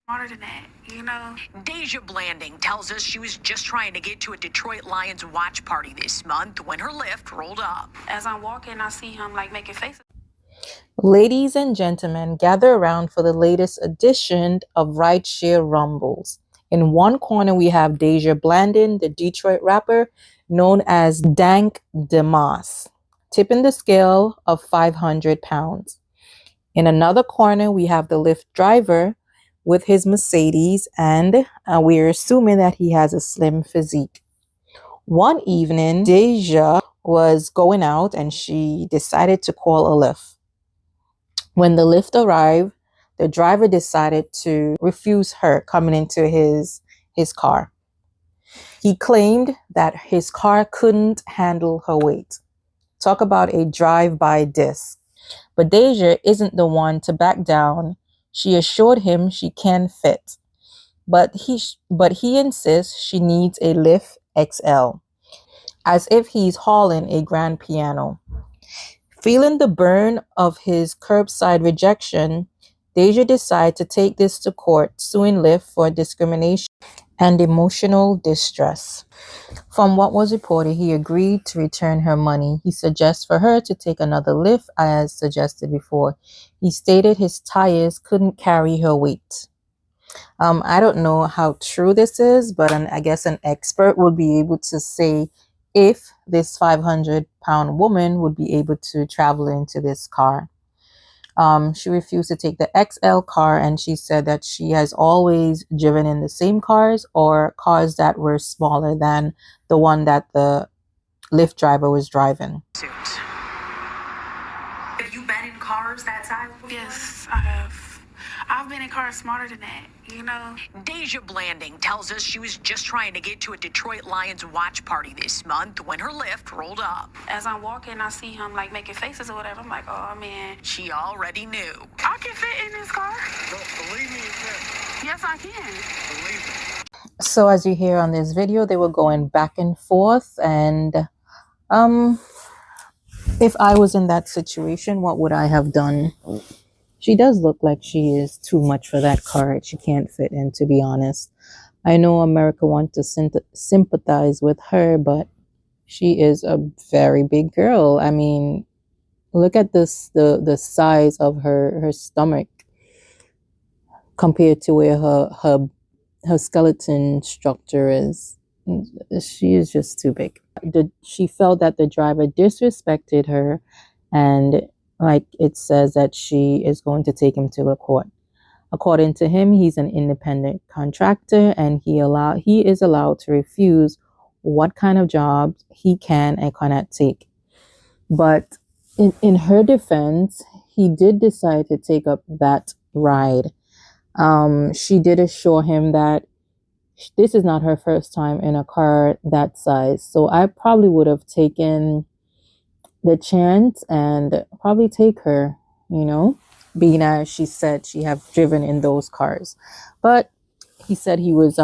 Smarter than that, you know? Deja Blanding tells us she was just trying to get to a Detroit Lions watch party this month when her Lyft rolled up. As I'm walking, I see him like making faces. Ladies and gentlemen, gather around for the latest edition of Rideshare Rumbles. In one corner, we have Deja Blanding, the Detroit rapper known as Dank Demoss, tipping the scale of 500 pounds. In another corner, we have the Lyft driver with his Mercedes, and we're assuming that he has a slim physique. One evening, Deja was going out and she decided to call a Lyft. When the Lyft arrived, the driver decided to refuse her coming into his car. He claimed that his car couldn't handle her weight. Talk about a drive-by diss. But Deja isn't the one to back down. She assured him she can fit. But he insists she needs a Lyft XL, as if he's hauling a grand piano. Feeling the burn of his curbside rejection, Deja decided to take this to court, suing Lyft for discrimination and emotional distress. From what was reported, he agreed to return her money. He suggests for her to take another Lyft, as suggested before. He stated his tires couldn't carry her weight. I don't know how true this is, but I guess an expert will be able to say if this 500-pound woman would be able to travel into this car. She refused to take the XL car, and she said that she has always driven in the same cars or cars that were smaller than the one that the Lyft driver was driving. Have you been in cars that size before? Yes, I have. I've been in cars smarter than that, you know? Deja Blanding tells us she was just trying to get to a Detroit Lions watch party this month when her Lyft rolled up. As I'm walking, I see him like making faces or whatever. I'm like, oh man. She already knew. I can fit in this car. No, believe me, you can. Yes, I can. Believe me. So as you hear on this video, they were going back and forth, and if I was in that situation, what would I have done? She does look like she is too much for that car. She can't fit in, to be honest. I know America wants to sympathize with her, but she is a very big girl. I mean, look at this, the size of her stomach compared to where her skeleton structure is. She is just too big. She felt that the driver disrespected her, and like it says that she is going to take him to a court. According to him, he's an independent contractor, and he is allowed to refuse what kind of jobs he can and cannot take. But in her defense, he did decide to take up that ride. She did assure him that this is not her first time in a car that size. So I probably would have taken the chance and probably take her, you know, being as she said she have driven in those cars. But he said he was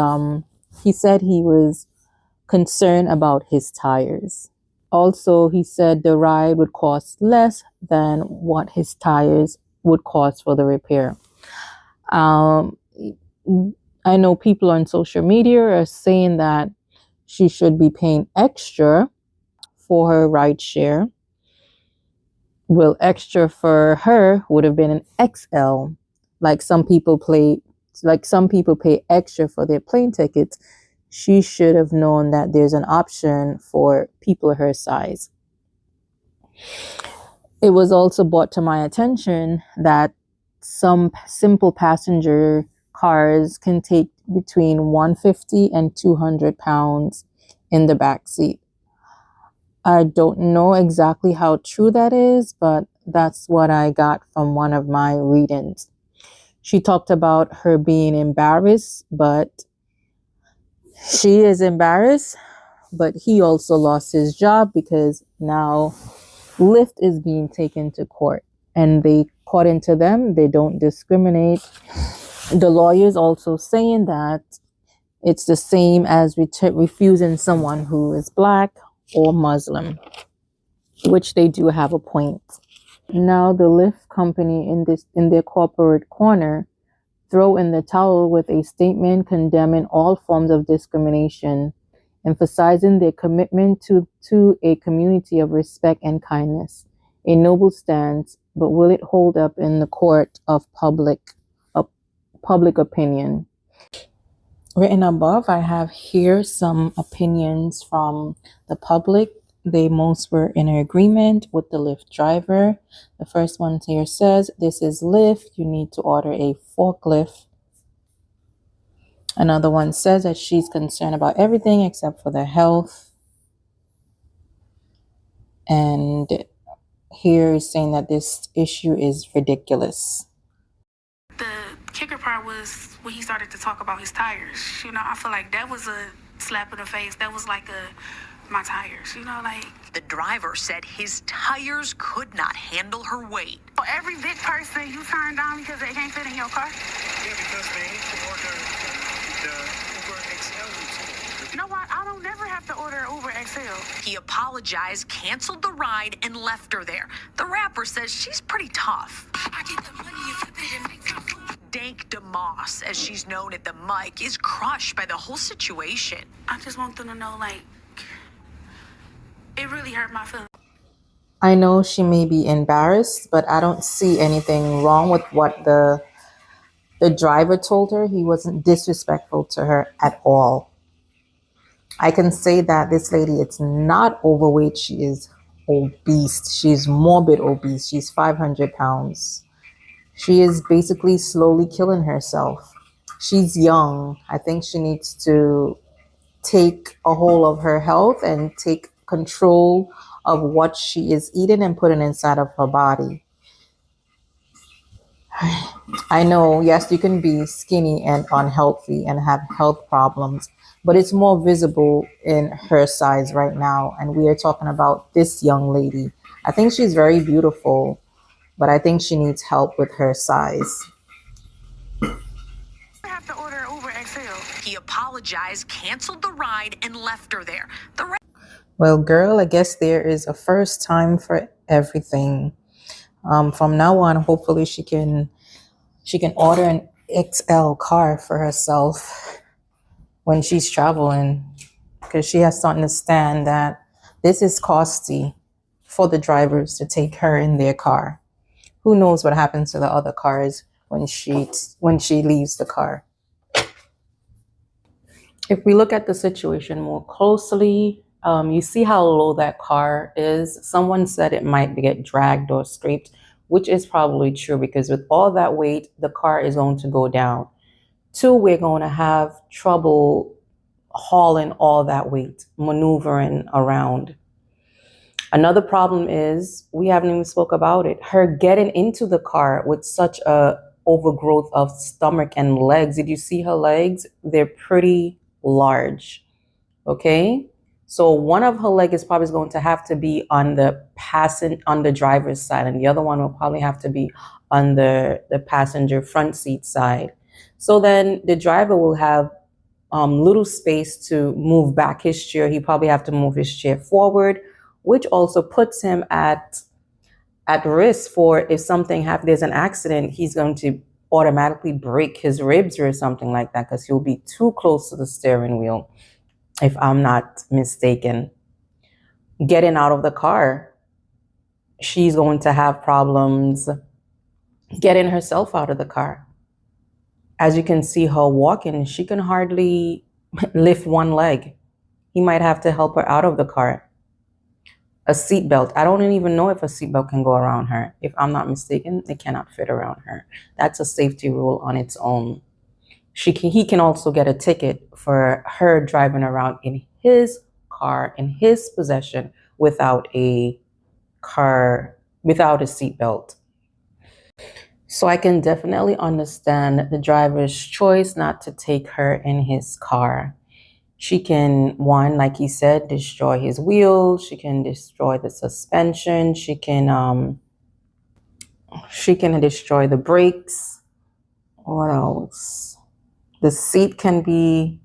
concerned about his tires. Also, he said the ride would cost less than what his tires would cost for the repair. I know people on social media are saying that she should be paying extra for her ride share. Well, extra for her would have been an XL. Like some people pay extra for their plane tickets. She should have known that there's an option for people her size. It was also brought to my attention that some simple passenger cars can take between 150 and 200 pounds in the back seat. I don't know exactly how true that is, but that's what I got from one of my readings. She talked about her being embarrassed, but she is embarrassed, but he also lost his job because now Lyft is being taken to court, and according to them, they don't discriminate. The lawyers also saying that it's the same as refusing someone who is Black or Muslim, which they do have a point. Now the Lyft company in their corporate corner throw in the towel with a statement condemning all forms of discrimination, emphasizing their commitment to a community of respect and kindness. A noble stance, but will it hold up in the court of public opinion? Written above, I have here some opinions from the public. They most were in agreement with the Lyft driver. The first one here says, "This is Lyft. You need to order a forklift." Another one says that she's concerned about everything except for their health. And here is saying that this issue is ridiculous. The kicker part was when he started to talk about his tires. You know, I feel like that was a slap in the face. That was like my tires, you know, like. The driver said his tires could not handle her weight. For every big person you turn down because they can't fit in your car. Yeah, because they need to order the Uber XL routine. You know what? I don't never have to order Uber XL. He apologized, canceled the ride, and left her there. The rapper says she's pretty tough. I get the money and flip it and make some food. Dank Demoss, as she's known at the mic, is crushed by the whole situation. I just want them to know, like, it really hurt my feelings. I know she may be embarrassed, but I don't see anything wrong with what the driver told her. He wasn't disrespectful to her at all. I can say that this lady, it's not overweight. She is obese. She's morbid obese. She's 500 pounds. She is basically slowly killing herself. She's young. I think she needs to take a hold of her health and take control of what she is eating and putting inside of her body. I know, yes, you can be skinny and unhealthy and have health problems, but it's more visible in her size right now. And we are talking about this young lady. I think she's very beautiful, but I think she needs help with her size. I have to order Uber XL. He apologized, canceled the ride, and left her there. Well, girl, I guess there is a first time for everything. From now on, hopefully she can order an XL car for herself when she's traveling, because she has to understand that this is costly for the drivers to take her in their car. Who knows what happens to the other cars when she leaves the car. If we look at the situation more closely, you see how low that car is. Someone said it might get dragged or scraped, which is probably true, because with all that weight, the car is going to go down. 2, we're going to have trouble hauling all that weight, maneuvering around. Another problem is, we haven't even spoke about it, her getting into the car with such a overgrowth of stomach and legs. Did you see her legs? They're pretty large. Okay, so one of her legs is probably going to have to be on the driver's side, and the other one will probably have to be on the passenger front seat side. So then the driver will have little space to move back his chair. He probably have to move his chair forward, which also puts him at risk for, if something happens, there's an accident, he's going to automatically break his ribs or something like that, because he'll be too close to the steering wheel, if I'm not mistaken. Getting out of the car, she's going to have problems getting herself out of the car. As you can see her walking, she can hardly lift one leg. He might have to help her out of the car. A seatbelt. I don't even know if a seatbelt can go around her. If I'm not mistaken, it cannot fit around her. That's a safety rule on its own. He can also get a ticket for her driving around in his car, in his possession, without a seatbelt. So I can definitely understand the driver's choice not to take her in his car. She can, one, like he said, destroy his wheels. She can destroy the suspension. She can destroy the brakes. What else? The seat can be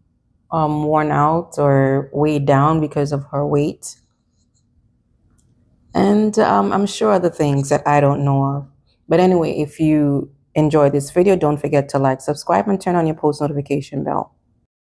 worn out or weighed down because of her weight. And I'm sure other things that I don't know of. But anyway, if you enjoyed this video, don't forget to like, subscribe, and turn on your post notification bell.